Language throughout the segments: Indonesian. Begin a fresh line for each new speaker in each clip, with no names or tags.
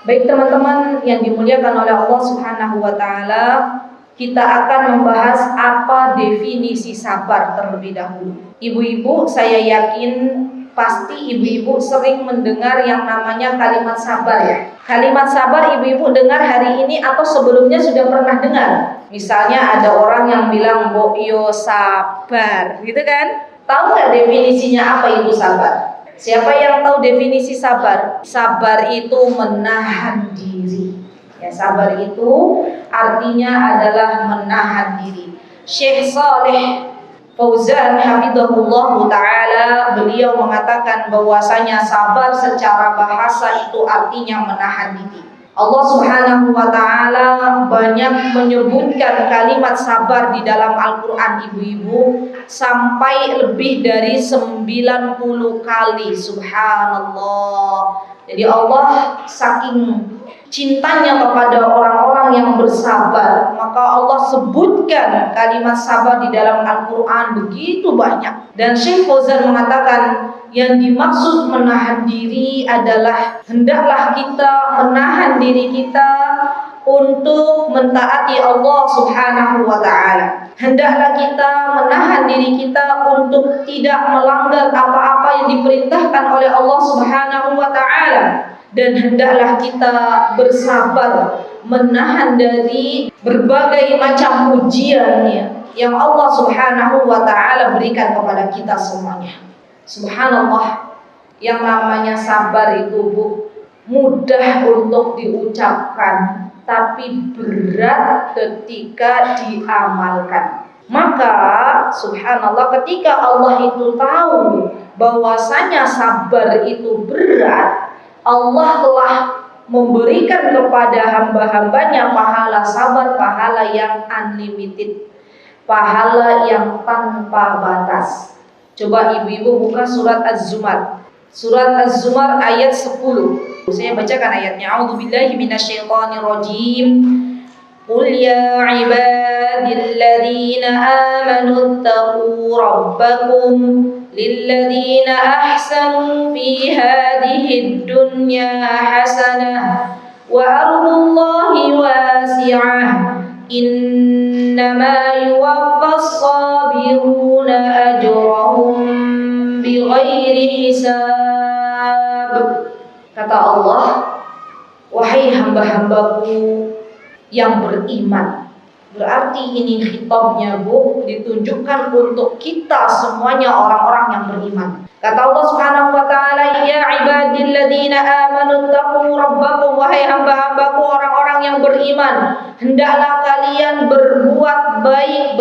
Baik teman-teman yang dimuliakan oleh Allah Subhanahu wa taala, kita akan membahas apa definisi sabar terlebih dahulu. Ibu-ibu, saya yakin pasti ibu-ibu sering mendengar yang namanya kalimat sabar ya. Kalimat sabar ibu-ibu dengar hari ini atau sebelumnya sudah pernah dengar. Misalnya ada orang yang bilang, "Mbok yo sabar," gitu kan? Tahu nggak definisinya apa itu sabar? Siapa yang tahu definisi sabar? Sabar itu menahan diri. Ya, sabar itu artinya adalah menahan diri. Syekh Saleh Fauzan hafizahullah taala, beliau mengatakan bahwasanya sabar secara bahasa itu artinya menahan diri. Allah Subhanahu wa taala banyak menyebutkan kalimat sabar di dalam Al-Qur'an ibu-ibu sampai lebih dari 90 kali. Subhanallah. Jadi Allah saking cintanya kepada orang-orang yang bersabar, maka Allah sebutkan kalimat sabar di dalam Al-Quran begitu banyak. Dan Syekh Fauzan mengatakan yang dimaksud menahan diri adalah hendaklah kita menahan diri kita untuk mentaati Allah Subhanahu wa ta'ala. Hendaklah kita menahan diri kita untuk tidak melanggar apa-apa yang diperintahkan oleh Allah Subhanahu wa ta'ala. Dan hendaklah kita bersabar menahan dari berbagai macam ujian yang Allah Subhanahu wa ta'ala berikan kepada kita semuanya. Subhanallah, yang namanya sabar itu mudah untuk diucapkan, tapi berat ketika diamalkan. Maka subhanallah, ketika Allah itu tahu bahwasanya sabar itu berat, Allah telah memberikan kepada hamba-hambanya pahala sabar, pahala yang unlimited, pahala yang tanpa batas. Coba ibu-ibu buka surat Az-Zumar. Surat Az-Zumar ayat 10. Saya bacakan ayatnya. A'udzubillahi minasyaitonirrajim. Qul ya ibadilladzina amanu taqu rabbakum lilladzina ahsanu fi hadhihi dunya hasanah wa ardullahi wasi'ah innama yuwaffas sabiruna ajrahum bighairi hisab. Kata Allah, wahai hamba-hambaku yang beriman. Berarti ini khitabnya ditunjukkan untuk kita semuanya orang-orang yang beriman. Kata Allah Subhanahu wa taala, ya ibadilladzina amanu taqu rabbakum, wahai hamba-hambaku orang-orang yang beriman, hendaklah kalian berbuat baik,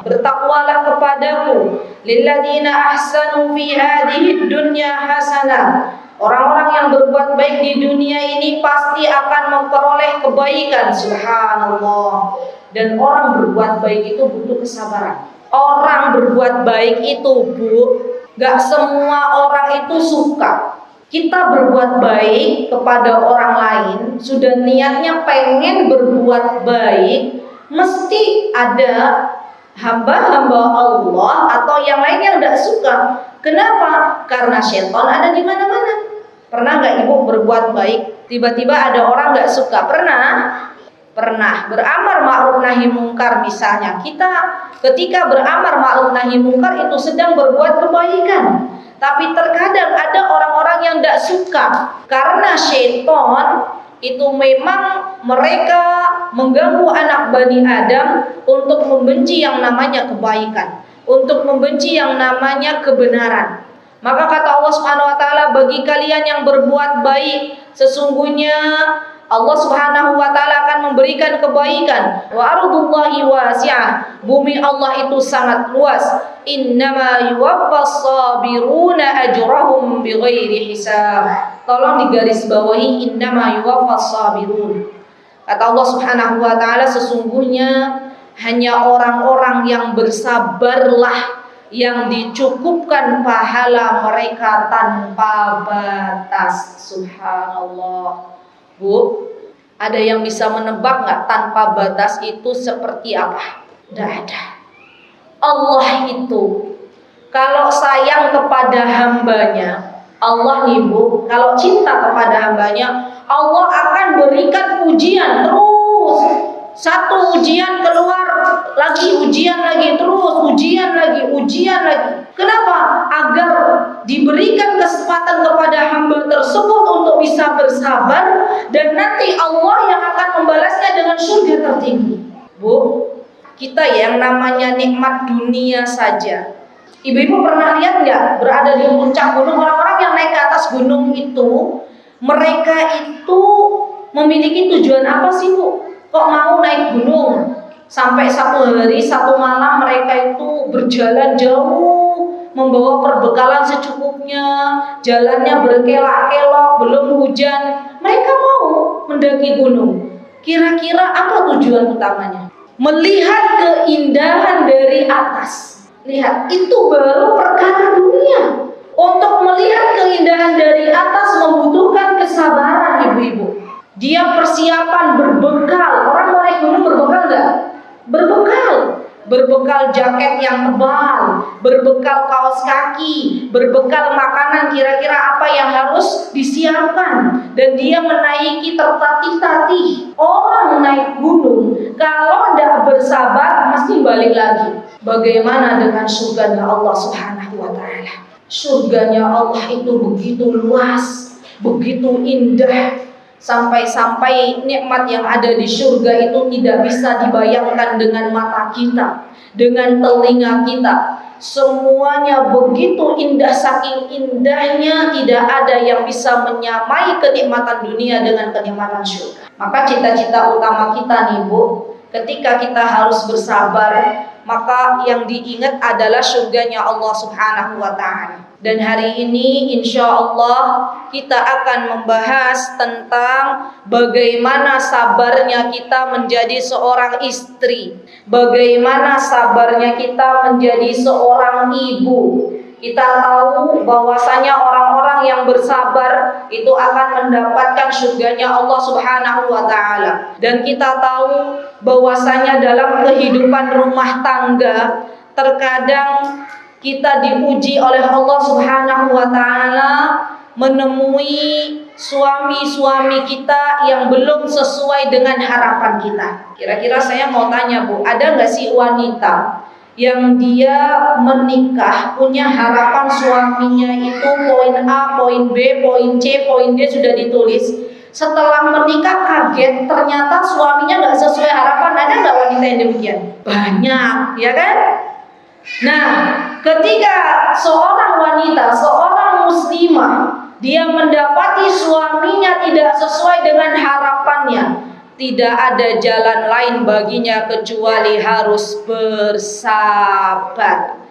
bertakwalah kepadaku. Lilladzina ahsanu fi hadhihi dunya hasanah. Orang-orang yang berbuat baik di dunia ini pasti akan memperoleh kebaikan. Subhanallah. Dan orang berbuat baik itu butuh kesabaran. Orang berbuat baik itu gak semua orang itu suka. Kita berbuat baik kepada orang lain, sudah niatnya pengen berbuat baik, mesti ada hamba-hamba Allah atau yang lain yang gak suka. Kenapa? Karena syaitan ada di mana-mana. Pernah gak ibu berbuat baik, tiba-tiba ada orang gak suka? Pernah. Beramar ma'ruf nahi mungkar misalnya. Kita ketika beramar ma'ruf nahi mungkar itu sedang berbuat kebaikan. Tapi terkadang ada orang-orang yang gak suka. Karena syaitan itu memang mereka mengganggu anak Bani Adam untuk membenci yang namanya kebaikan, untuk membenci yang namanya kebenaran. Maka kata Allah Subhanahu wa taala, bagi kalian yang berbuat baik, sesungguhnya Allah Subhanahu wa taala akan memberikan kebaikan. Wa ardullahi wasi'ah. Bumi Allah itu sangat luas. Innama yuwaffas sabiruna ajrahum bighairi hisab. Tolong digarisbawahi, innama yuwaffas sabirun. Kata Allah Subhanahu wa taala, sesungguhnya hanya orang-orang yang bersabarlah yang dicukupkan pahala mereka tanpa batas. Subhanallah. Bu, ada yang bisa menebak gak tanpa batas itu seperti apa? Tidak ada. Allah itu kalau sayang kepada hambanya, Allah nih Bu, kalau cinta kepada hambanya, Allah akan berikan ujian terus. Satu ujian keluar, lagi ujian lagi, terus ujian lagi, ujian lagi. Kenapa? Agar diberikan kesempatan kepada hamba tersebut untuk bisa bersabar, dan nanti Allah yang akan membalasnya dengan surga tertinggi. Bu, kita yang namanya nikmat dunia saja. Ibu-ibu pernah lihat nggak berada di puncak gunung, orang-orang yang naik ke atas gunung itu, mereka itu memiliki tujuan apa sih Bu? Kok mau naik gunung? Sampai 1 hari 1 malam mereka itu berjalan jauh, membawa perbekalan secukupnya, jalannya berkelak-kelok, belum hujan. Mereka mau mendaki gunung. Kira-kira apa tujuan utamanya? Melihat keindahan dari atas. Lihat, itu baru perkara dunia. Untuk melihat keindahan dari atas membutuhkan kesabaran ibu-ibu. Dia persiapan berbekal. Orang mau naik gunung berbekal enggak? Berbekal. Berbekal jaket yang tebal, berbekal kaos kaki, berbekal makanan kira-kira apa yang harus disiapkan. Dan dia menaiki tertatih-tatih. Orang naik gunung kalau tidak bersabar mesti balik lagi. Bagaimana dengan surganya Allah Subhanahu wa ta'ala? Surganya Allah itu begitu luas, begitu indah, sampai-sampai nikmat yang ada di surga itu tidak bisa dibayangkan dengan mata kita, dengan telinga kita. Semuanya begitu indah, saking indahnya tidak ada yang bisa menyamai kenikmatan dunia dengan kenikmatan surga. Maka cita-cita utama kita nih Bu, ketika kita harus bersabar, maka yang diingat adalah surganya Allah Subhanahu wa ta'ala. Dan hari ini insya Allah kita akan membahas tentang bagaimana sabarnya kita menjadi seorang istri, bagaimana sabarnya kita menjadi seorang ibu. Kita tahu bahwasanya orang-orang yang bersabar itu akan mendapatkan surganya Allah Subhanahu wa ta'ala. Dan kita tahu bahwasanya dalam kehidupan rumah tangga terkadang kita diuji oleh Allah Subhanahu wa ta'ala menemui suami-suami kita yang belum sesuai dengan harapan kita. Kira-kira saya mau tanya Bu, ada nggak sih wanita yang dia menikah punya harapan suaminya itu poin A, poin B, poin C, poin D sudah ditulis. Setelah menikah kaget ternyata suaminya nggak sesuai harapan. Ada nggak wanita yang demikian? Banyak, ya kan? Nah, ketika seorang wanita, seorang muslimah, dia mendapati suaminya tidak sesuai dengan harapannya, tidak ada jalan lain baginya kecuali harus bersabar.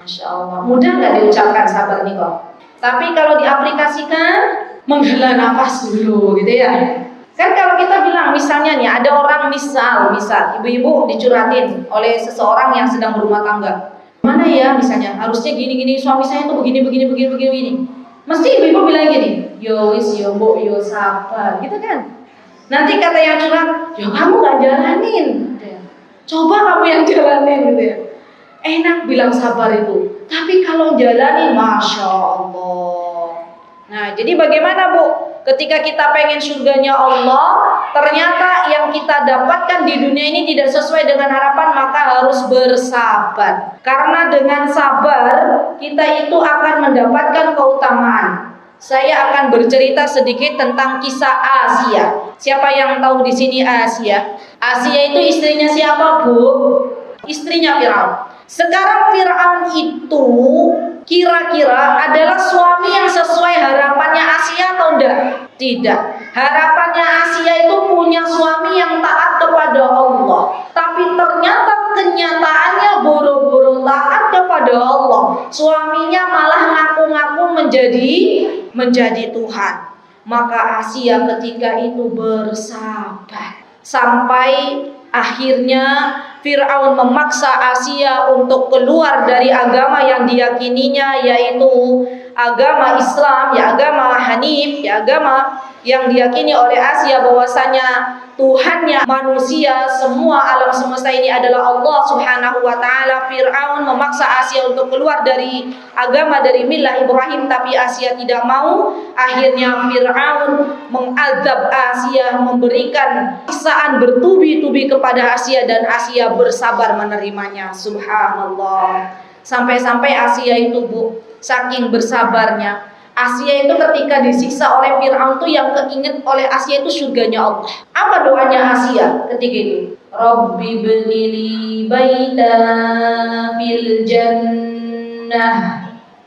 Masya Allah, mudah nggak diucapkan sabar nih kok? Tapi kalau diaplikasikan, menghela nafas dulu gitu ya. Kan kalau kita bilang misalnya nih, ada orang misal ibu-ibu dicurhatin oleh seseorang yang sedang berumah tangga. Mana ya misalnya, harusnya gini-gini, suami saya tuh begini. Mesti ibu-ibu bilang gini, yo wis yo mbok yo sabar, gitu kan. Nanti kata yang curhat, ya kamu gak jalanin, coba kamu yang jalanin gitu ya. Enak bilang sabar itu, tapi kalau jalanin, Masya Allah. Nah, jadi bagaimana Bu? Ketika kita pengen surganya Allah, ternyata yang kita dapatkan di dunia ini tidak sesuai dengan harapan, maka harus bersabar. Karena dengan sabar, kita itu akan mendapatkan keutamaan. Saya akan bercerita sedikit tentang kisah Asia. Siapa yang tahu di sini Asia? Asia itu istrinya siapa, Bu? Istrinya Firaun. Sekarang Firaun itu kira-kira adalah suami yang sesuai harapannya Asia atau enggak? Tidak. Harapannya Asia itu punya suami yang taat kepada Allah. Tapi ternyata kenyataannya boro-boro taat kepada Allah, suaminya malah ngaku-ngaku menjadi Tuhan. Maka Asia ketika itu bersabar sampai akhirnya Firaun memaksa Asia untuk keluar dari agama yang diyakininya, yaitu agama Islam, ya agama Hanif, ya agama yang diyakini oleh Asia bahwasanya Tuhannya manusia, semua alam semesta ini adalah Allah Subhanahu wa taala. Fir'aun memaksa Asia untuk keluar dari agama, dari milah Ibrahim, tapi Asia tidak mau. Akhirnya Fir'aun mengadab Asia, memberikan siksaan bertubi-tubi kepada Asia, dan Asia bersabar menerimanya. Subhanallah. Sampai-sampai Asia itu, Bu, saking bersabarnya, Asia itu ketika disiksa oleh Fir'aun tuh yang keinget oleh Asia itu surganya Allah. Apa doanya Asia ketika itu? Rabbi bnili baita fil jannah.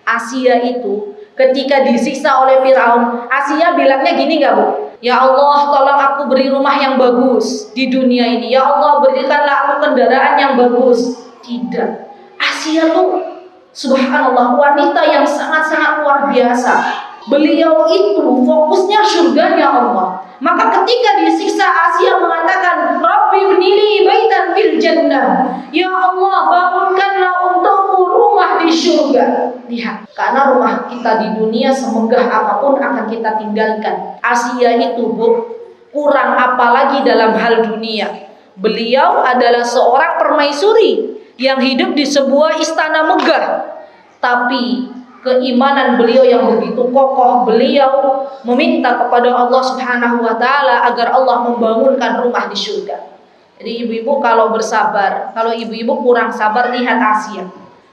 Asia itu ketika disiksa oleh Fir'aun, Asia bilangnya gini gak, Bu? Ya Allah, tolong aku beri rumah yang bagus di dunia ini. Ya Allah, berikanlah aku kendaraan yang bagus. Tidak. Asia tuh subhanallah, wanita yang sangat-sangat luar biasa. Beliau itu fokusnya surganya Allah. Maka ketika disiksa, Asia mengatakan, Rabbi bnili baitan fil jannah. Ya Allah, bangunkanlah untukku rumah di surga. Lihat, karena rumah kita di dunia semegah apapun akan kita tinggalkan. Asia itu, Bu, kurang apalagi dalam hal dunia. Beliau adalah seorang permaisuri yang hidup di sebuah istana megah, tapi keimanan beliau yang begitu kokoh. Beliau meminta kepada Allah Subhanahu wa taala agar Allah membangunkan rumah di surga. Jadi ibu-ibu kalau bersabar, kalau ibu-ibu kurang sabar, lihat Asia.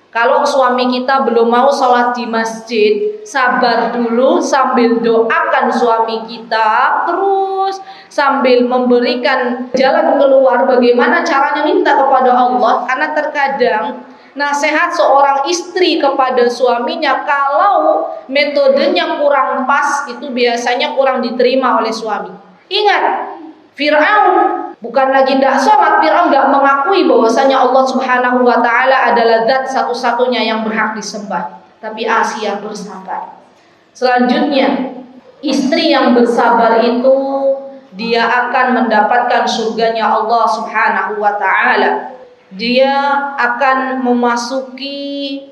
Kalau suami kita belum mau sholat di masjid, sabar dulu sambil doakan suami kita, terus sambil memberikan jalan keluar bagaimana caranya minta kepada Allah. Karena terkadang nasihat seorang istri kepada suaminya kalau metodenya kurang pas, itu biasanya kurang diterima oleh suami. Ingat, Fir'aun bukan lagi tidak sholat, Fir'aun tidak mengakui bahwasanya Allah Subhanahu wa taala adalah zat satu-satunya yang berhak disembah. Tapi Asia bersabar. Selanjutnya, istri yang bersabar itu dia akan mendapatkan surganya Allah Subhanahu wa taala. Dia akan memasuki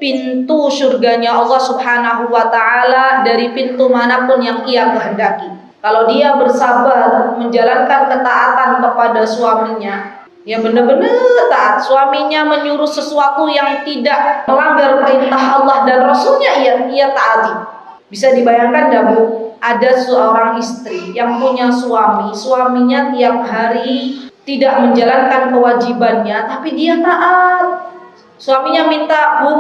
pintu surganya Allah Subhanahu wa taala dari pintu manapun yang ia kehendaki. Kalau dia bersabar menjalankan ketaatan kepada suaminya, ya benar-benar taat. Suaminya menyuruh sesuatu yang tidak melanggar perintah Allah dan Rasulnya, ia taati. Bisa dibayangkan dah, Bu, ada seorang istri yang punya suami, suaminya tiap hari tidak menjalankan kewajibannya, tapi dia taat. Suaminya minta, Bu,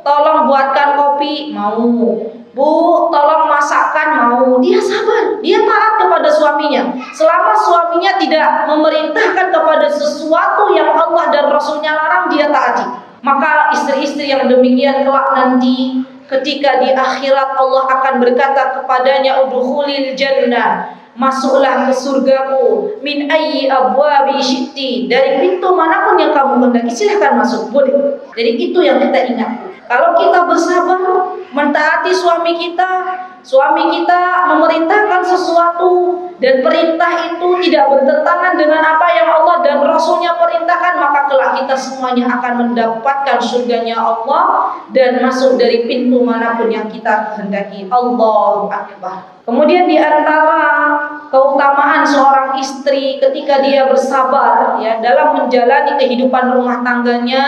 tolong buatkan kopi, mau. Bu, tolong masakkan, mau. Dia sabar, dia taat kepada suaminya. Selama suaminya tidak memerintahkan kepada sesuatu yang Allah dan Rasulnya larang, dia taati. Maka istri-istri yang demikian kelak nanti ketika di akhirat Allah akan berkata kepadanya, udkhulil jannah, masuklah ke surgaku, min ayyi abwabi syi'ti, dari pintu manapun yang kamu hendaki silahkan masuk, boleh. Jadi itu yang kita ingat. Kalau kita bersabar mentaati suami kita memerintahkan sesuatu dan perintah itu tidak bertentangan dengan apa yang Allah dan Rasulnya perintahkan, maka kelak kita semuanya akan mendapatkan surganya Allah dan masuk dari pintu manapun yang kita kehendaki. Allahu Akbar. Kemudian di antara keutamaan seorang istri ketika dia bersabar ya dalam menjalani kehidupan rumah tangganya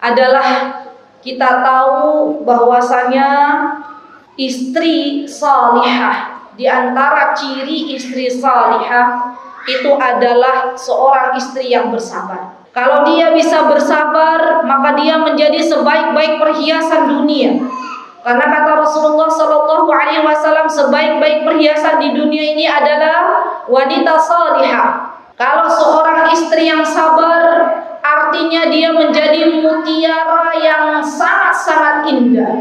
adalah kita tahu bahwasanya istri salihah, di antara ciri istri salihah itu adalah seorang istri yang bersabar. Kalau dia bisa bersabar, maka dia menjadi sebaik-baik perhiasan dunia. Karena kata Rasulullah Shallallahu Alaihi Wasallam, sebaik-baik perhiasan di dunia ini adalah wanita salihah. Kalau seorang istri yang sabar, artinya dia menjadi mutiara yang sangat-sangat indah.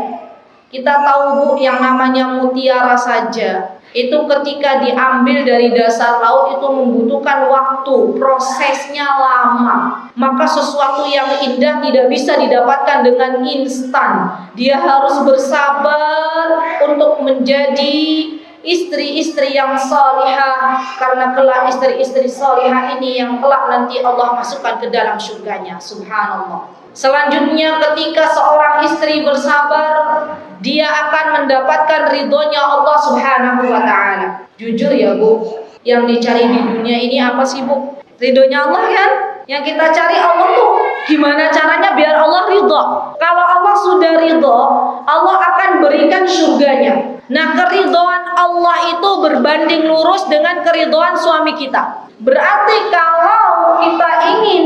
Kita tahu, Bu, yang namanya mutiara saja itu ketika diambil dari dasar laut itu membutuhkan waktu, prosesnya lama. Maka sesuatu yang indah tidak bisa didapatkan dengan instan. Dia harus bersabar untuk menjadi istri-istri yang salihah, karena kelak istri-istri salihah ini yang kelak nanti Allah masukkan ke dalam surganya. Subhanallah. Selanjutnya, ketika seorang istri bersabar, dia akan mendapatkan ridhonya Allah Subhanahu wa ta'ala. Jujur ya Bu, yang dicari di dunia ini apa sih Bu? Ridhonya Allah kan? Yang kita cari Allah tuh gimana caranya biar Allah ridho. Kalau Allah sudah ridho, Allah akan berikan surganya. Nah, keridhoan Allah itu berbanding lurus dengan keridhoan suami kita. Berarti kalau kita ingin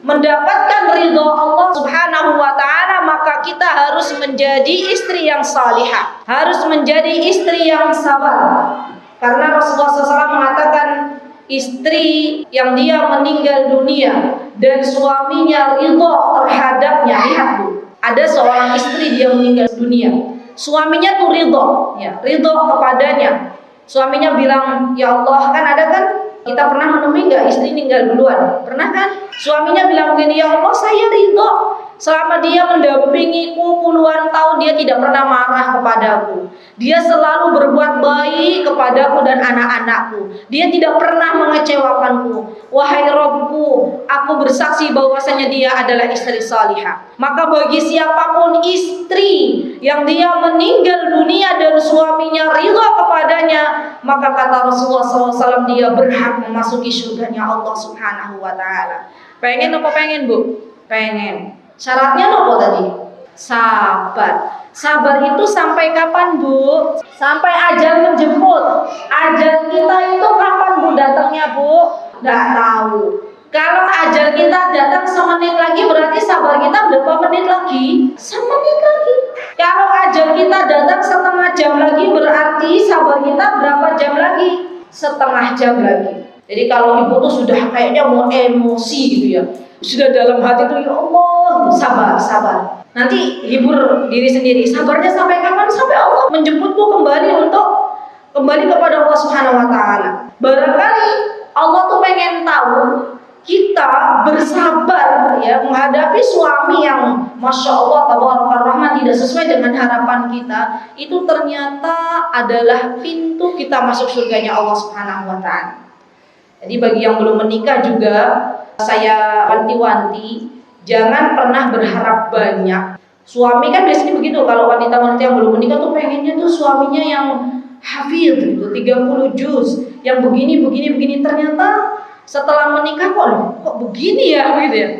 mendapatkan ridho Allah Subhanahu wa ta'ala, maka kita harus menjadi istri yang salihah, harus menjadi istri yang sabar. Karena Rasulullah SAW mengatakan, istri yang dia meninggal dunia dan suaminya ridho terhadapnya. Lihat Bu, ada seorang istri dia meninggal dunia, suaminya tuh ridho, ya, ridho kepadanya. Suaminya bilang, ya Allah, kan ada kan, kita pernah menemui nggak istri meninggal duluan? Pernah kan? Suaminya bilang begini, ya Allah, saya ridho selama dia mendampingiku puluhan tahun, dia tidak pernah marah kepadaku. Dia selalu berbuat baik kepadaku dan anak-anakku. Dia tidak pernah mengecewakanku. Wahai Rabbku, aku bersaksi bahwasanya dia adalah istri salihah. Maka bagi siapapun istri yang dia meninggal dunia dan suaminya ridha kepadanya, maka kata Rasulullah SAW, dia berhak memasuki surganya Allah Subhanahu wa ta'ala. Pengen apa pengen Bu? Pengen. Syaratnya apa tadi? Sabar. Sabar itu sampai kapan Bu? Sampai ajal menjemput. Ajal kita itu kapan Bu datangnya Bu? Nggak tahu. Kalau ajal kita datang semenit lagi, berarti sabar kita berapa menit lagi? Semenit lagi. Kalau ajal kita datang setengah jam lagi, berarti sabar kita berapa jam lagi? Setengah jam lagi. Jadi kalau ibu tuh sudah kayaknya mau emosi gitu ya, sudah dalam hati tuh, ya Allah, sabar. Nanti hibur diri sendiri. Sabarnya sampai kapan? Sampai Allah menjemputku kembali untuk kembali kepada Allah Subhanahu wa ta'ala. Barangkali Allah tuh pengen tahu kita bersabar ya menghadapi suami yang Masya Allah tabarakallah rahman tidak sesuai dengan harapan kita. Itu ternyata adalah pintu kita masuk surganya Allah Subhanahu wa ta'ala. Jadi bagi yang belum menikah juga, saya wanti-wanti, jangan pernah berharap banyak. Suami kan biasanya begitu, kalau wanita-wanita yang belum menikah tuh pengennya tuh suaminya yang hafidh gitu, 30 juz, yang begini. Ternyata setelah menikah kok begini ya gitu ya.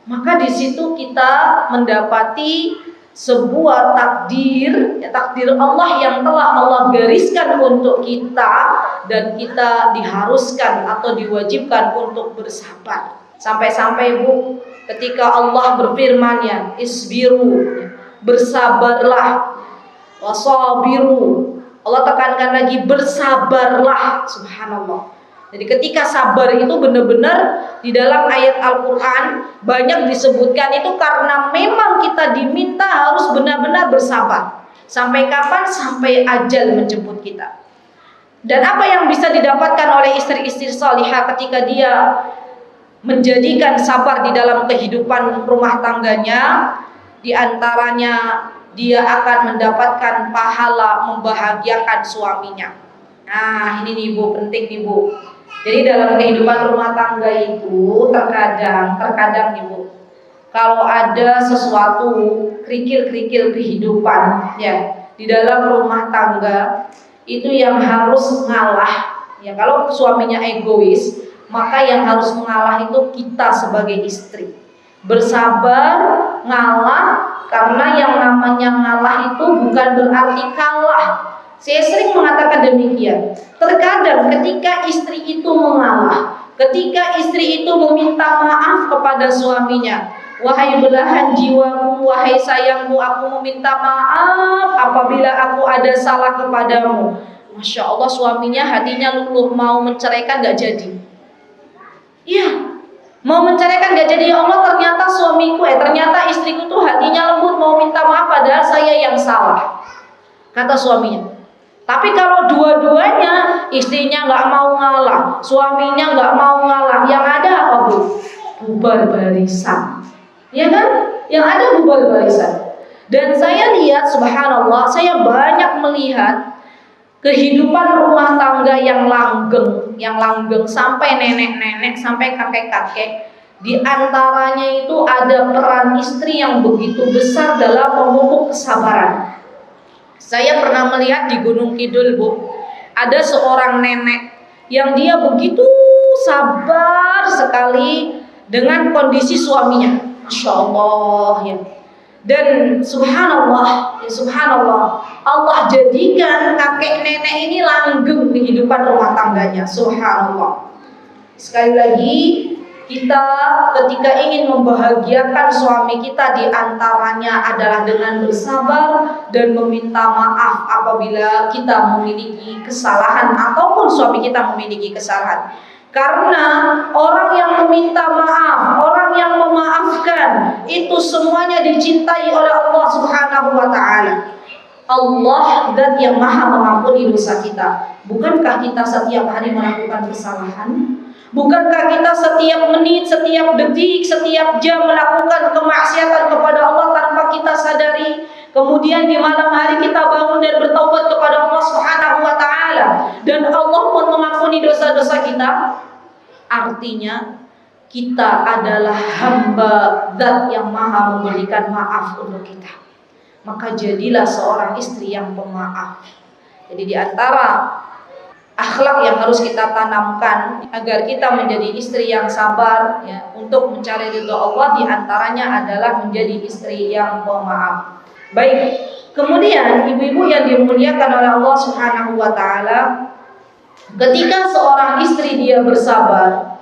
Maka di situ kita mendapati sebuah takdir, ya, takdir Allah yang telah Allah gariskan untuk kita, dan kita diharuskan atau diwajibkan untuk bersabar. Sampai-sampai Bu, ketika Allah berfirman ya, isbiru, ya, bersabarlah, wasabiru, Allah tekankan lagi bersabarlah, subhanallah. Jadi ketika sabar itu benar-benar di dalam ayat Al-Quran banyak disebutkan itu karena memang kita diminta harus benar-benar bersabar. Sampai kapan? Sampai ajal menjemput kita. Dan apa yang bisa didapatkan oleh istri-istri salihah ketika dia menjadikan sabar di dalam kehidupan rumah tangganya? Di antaranya dia akan mendapatkan pahala membahagiakan suaminya. Nah ini nih Bu, penting nih Bu. Jadi dalam kehidupan rumah tangga itu terkadang Ibu, kalau ada sesuatu kerikil-kerikil kehidupan ya di dalam rumah tangga itu yang harus ngalah ya. Kalau suaminya egois, maka yang harus mengalah itu kita sebagai istri. Bersabar, ngalah, karena yang namanya ngalah itu bukan berarti kalah. Saya sering mengatakan demikian. Terkadang ketika istri itu mengalah, ketika istri itu meminta maaf kepada suaminya, wahai belahan jiwaku, wahai sayangku, aku meminta maaf apabila aku ada salah kepadamu. Masya Allah, suaminya hatinya luluh, mau menceraikan gak jadi. Iya, mau menceraikan gak jadi. Ya Allah, ternyata suamiku, ternyata istriku tuh hatinya lembut, mau minta maaf padahal saya yang salah, kata suaminya. Tapi kalau dua-duanya, istrinya nggak mau ngalah, suaminya nggak mau ngalah, yang ada apa Bu? Bubar barisan, ya kan? Yang ada bubar barisan. Dan saya lihat, subhanallah, saya banyak melihat kehidupan rumah tangga yang langgeng sampai nenek-nenek, sampai kakek-kakek. Di antaranya itu ada peran istri yang begitu besar dalam memupuk kesabaran. Saya pernah melihat di Gunung Kidul Bu, Ada seorang nenek yang dia begitu sabar sekali dengan kondisi suaminya. Masya Allah ya. Dan subhanallah, ya subhanallah, Allah jadikan kakek nenek ini langgeng kehidupan rumah tangganya. Subhanallah. Sekali lagi, kita ketika ingin membahagiakan suami kita, diantaranya adalah dengan bersabar dan meminta maaf apabila kita memiliki kesalahan ataupun suami kita memiliki kesalahan. Karena orang yang meminta maaf, orang yang memaafkan, itu semuanya dicintai oleh Allah Subhanahu wa Ta'ala. Allah zat yang maha mengampuni dosa kita. Bukankah kita setiap hari melakukan kesalahan? Bukankah kita setiap menit, setiap detik, setiap jam melakukan kemaksiatan kepada Allah tanpa kita sadari? Kemudian di malam hari kita bangun dan bertaubat kepada Allah Subhanahu wa Ta'ala, dan Allah pun mengampuni dosa-dosa kita. Artinya kita adalah hamba zat yang maha memberikan maaf untuk kita. Maka jadilah seorang istri yang pemaaf. Jadi di antara akhlak yang harus kita tanamkan agar kita menjadi istri yang sabar ya, untuk mencari ridha Allah, di antaranya adalah menjadi istri yang pemaaf. Baik, kemudian ibu-ibu yang dimuliakan oleh Allah Subhanahu wa Ta'ala, ketika seorang istri dia bersabar,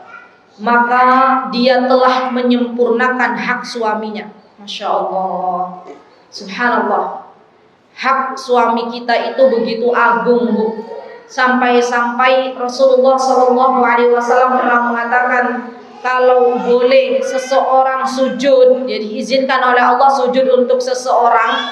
maka dia telah menyempurnakan hak suaminya. Masya Allah, subhanallah, hak suami kita itu begitu agung, Bu. Sampai-sampai Rasulullah SAW pernah mengatakan, kalau boleh seseorang sujud, jadi diizinkan oleh Allah sujud untuk seseorang,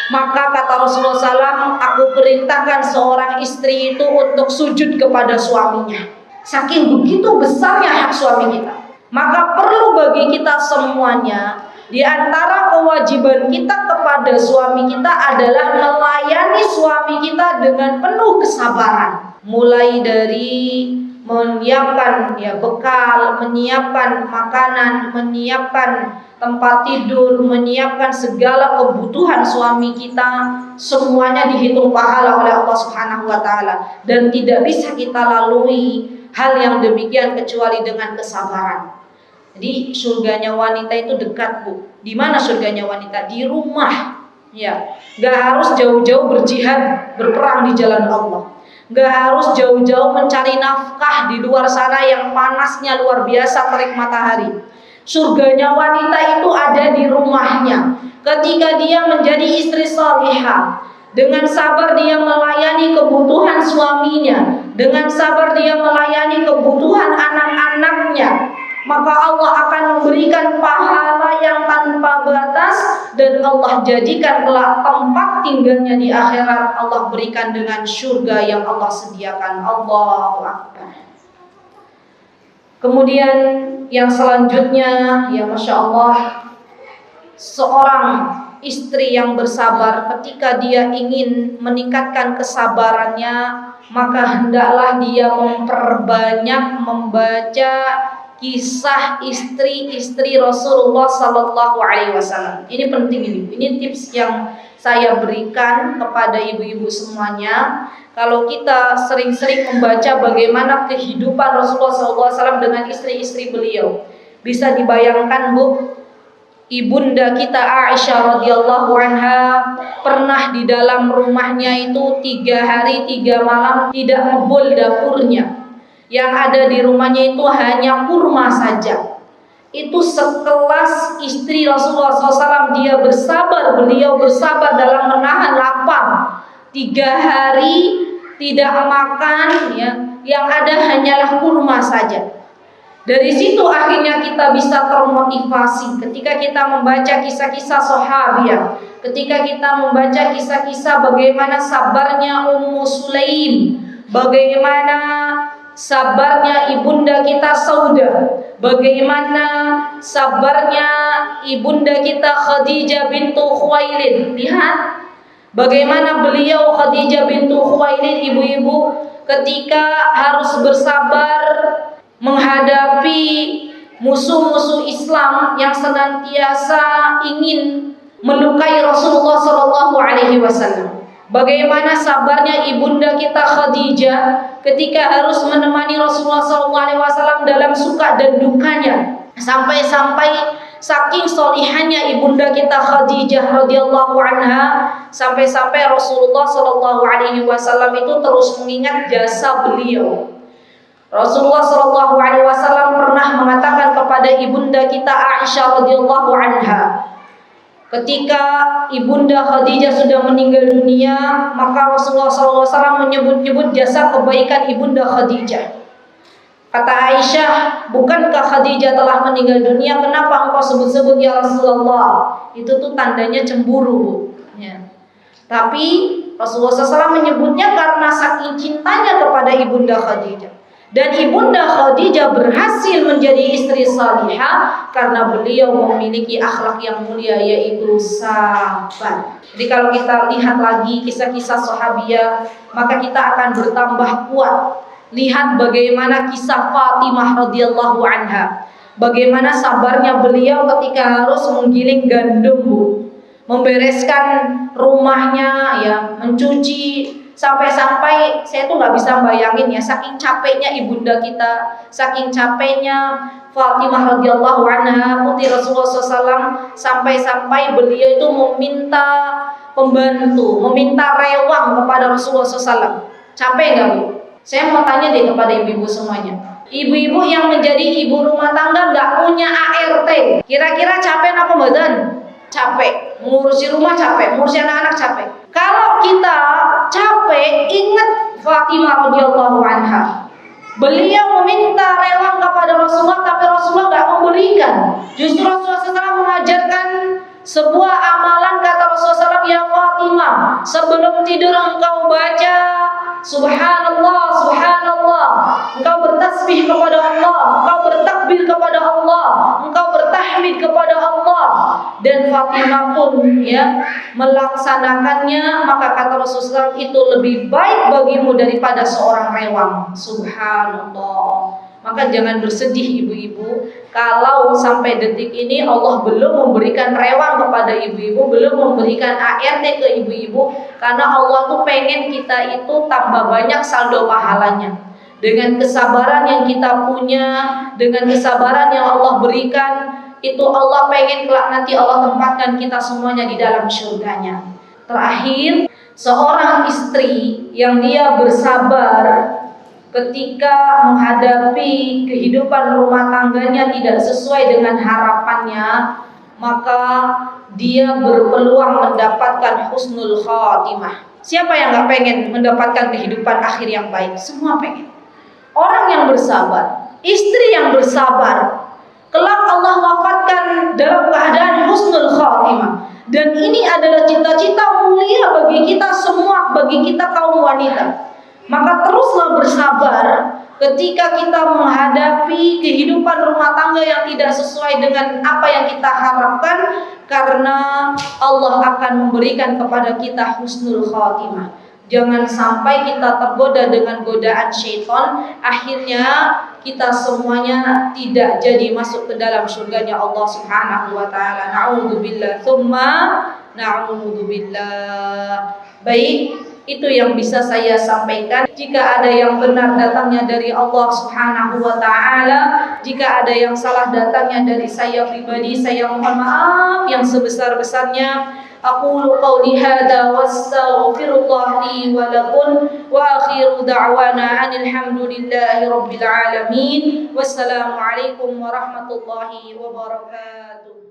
maka kata Rasulullah SAW, aku perintahkan seorang istri itu untuk sujud kepada suaminya. Saking begitu besarnya hak suami kita, maka perlu bagi kita semuanya, di antara kewajiban kita kepada suami kita adalah melayani suami kita dengan penuh kesabaran. Mulai dari menyiapkan ya bekal, menyiapkan makanan, menyiapkan tempat tidur, menyiapkan segala kebutuhan suami kita, semuanya dihitung pahala oleh Allah Subhanahu wa Ta'ala, dan tidak bisa kita lalui hal yang demikian kecuali dengan kesabaran. Jadi surganya wanita itu dekat, Bu. Di mana surganya wanita? Di rumah. Ya, nggak harus jauh-jauh berjihad, berperang di jalan Allah. Nggak harus jauh-jauh mencari nafkah di luar sana yang panasnya luar biasa terik matahari. Surganya wanita itu ada di rumahnya. Ketika dia menjadi istri salihah, dengan sabar dia melayani kebutuhan suaminya, dengan sabar dia melayani kebutuhan anak-anaknya, maka Allah akan memberikan pahala yang tanpa batas, dan Allah jadikan kelak tempat tinggalnya di akhirat Allah berikan dengan surga yang Allah sediakan. Allahu Akbar. Kemudian yang selanjutnya, ya Masya Allah, seorang istri yang bersabar, ketika dia ingin meningkatkan kesabarannya, maka hendaklah dia memperbanyak membaca kisah istri-istri Rasulullah Sallallahu Alaihi Wasallam. Ini penting, ini tips yang saya berikan kepada ibu-ibu semuanya. Kalau kita sering-sering membaca bagaimana kehidupan Rasulullah Sallallahu Alaihi Wasallam dengan istri-istri beliau, bisa dibayangkan, Bu, ibunda kita Aisyah radhiyallahu anha pernah di dalam rumahnya itu 3 hari 3 malam tidak ngebul dapurnya. Yang ada di rumahnya itu hanya kurma saja. Itu sekelas istri Rasulullah SAW, dia bersabar, beliau bersabar dalam menahan lapar. 3 hari tidak makan, ya, yang ada hanyalah kurma saja. Dari situ akhirnya kita bisa termotivasi ketika kita membaca kisah-kisah sahabiah, ketika kita membaca kisah-kisah bagaimana sabarnya Ummu Sulaim, bagaimana sabarnya ibunda kita Saudah, bagaimana sabarnya ibunda kita Khadijah bintu Khuwailid. Lihat bagaimana beliau Khadijah bintu Khuwailid, ibu-ibu, ketika harus bersabar menghadapi musuh-musuh Islam yang senantiasa ingin melukai Rasulullah Sallallahu Alaihi Wasallam. Bagaimana sabarnya ibunda kita Khadijah ketika harus menemani Rasulullah SAW dalam suka dan dukanya. Sampai-sampai saking solihannya ibunda kita Khadijah radhiyallahu anha, sampai-sampai Rasulullah SAW itu terus mengingat jasa beliau. Rasulullah SAW pernah mengatakan kepada ibunda kita Aisyah radhiyallahu anha, ketika ibunda Khadijah sudah meninggal dunia, maka Rasulullah SAW menyebut-nyebut jasa kebaikan ibunda Khadijah. Kata Aisyah, bukankah Khadijah telah meninggal dunia? Kenapa engkau sebut-sebut ya Rasulullah? Itu tuh tandanya cemburu, ya. Tapi Rasulullah SAW menyebutnya karena saking cintanya kepada ibunda Khadijah. Dan ibunda Khadijah berhasil menjadi istri salihah karena beliau memiliki akhlak yang mulia, yaitu sabar. Jadi kalau kita lihat lagi kisah-kisah sahabiah, maka kita akan bertambah kuat. Lihat bagaimana kisah Fatimah radhiyallahu anha. Bagaimana sabarnya beliau ketika harus menggiling gandum, Bu. Membereskan rumahnya, ya, mencuci, sampai-sampai saya tuh nggak bisa bayangin ya, saking capeknya ibunda kita, saking capeknya Fatimah radhiyallahu anha putri Rasulullah SAW, sampai-sampai beliau itu meminta pembantu, meminta rewang kepada Rasulullah SAW. Capek nggak, Bu? Saya mau tanya deh kepada ibu-ibu semuanya. Ibu-ibu yang menjadi ibu rumah tangga nggak punya ART, kira-kira capek apa badan? Capek. Mengurusi rumah capek, mengurusi anak-anak capek. Kalau kita capek, ingat Fatimah radhiyallahu anha. Beliau meminta rewang kepada Rasulullah, tapi Rasulullah nggak memberikan. Justru Rasulullah SAW mengajarkan sebuah amalan, kata Rasulullah SAW, ya Fatimah, sebelum tidur engkau baca Subhanallah, Subhanallah, engkau bertasbih kepada Allah, engkau bertakbir kepada Allah, engkau bertahmid kepada Allah. Dan Fatimah pun, ya, melaksanakannya. Maka kata Rasulullah SAW, itu lebih baik bagimu daripada seorang rewang. Subhanallah. Maka jangan bersedih ibu-ibu kalau sampai detik ini Allah belum memberikan rewang kepada ibu-ibu, belum memberikan ART ke ibu-ibu, karena Allah tuh pengen kita itu tambah banyak saldo pahalanya. Dengan kesabaran yang kita punya, dengan kesabaran yang Allah berikan, itu Allah pengen kelak nanti Allah tempatkan kita semuanya di dalam surganya. Terakhir, seorang istri yang dia bersabar ketika menghadapi kehidupan rumah tangganya tidak sesuai dengan harapannya, maka dia berpeluang mendapatkan husnul khatimah. Siapa yang gak pengen mendapatkan kehidupan akhir yang baik? Semua pengen. Orang yang bersabar, istri yang bersabar, kelak Allah wafatkan dalam keadaan husnul khatimah. Dan ini adalah cita-cita mulia bagi kita semua, bagi kita kaum wanita. Maka teruslah bersabar ketika kita menghadapi kehidupan rumah tangga yang tidak sesuai dengan apa yang kita harapkan, karena Allah akan memberikan kepada kita husnul khatimah. Jangan sampai kita tergoda dengan godaan syaitan, akhirnya kita semuanya tidak jadi masuk ke dalam surganya Allah Subhanahu wa taala. Na'udzubillah, tsumma na'udzubillah. Baik, itu yang bisa saya sampaikan. Jika ada yang benar datangnya dari Allah Subhanahu wa taala, jika ada yang salah datangnya dari saya pribadi, saya mohon maaf yang sebesar-besarnya. Aqulu qawli hadza wastaghfirullah li wa lakum wa akhiru da'wana anil hamdulillahi rabbil alamin. Wassalamu alaikum warahmatullahi wabarakatuh.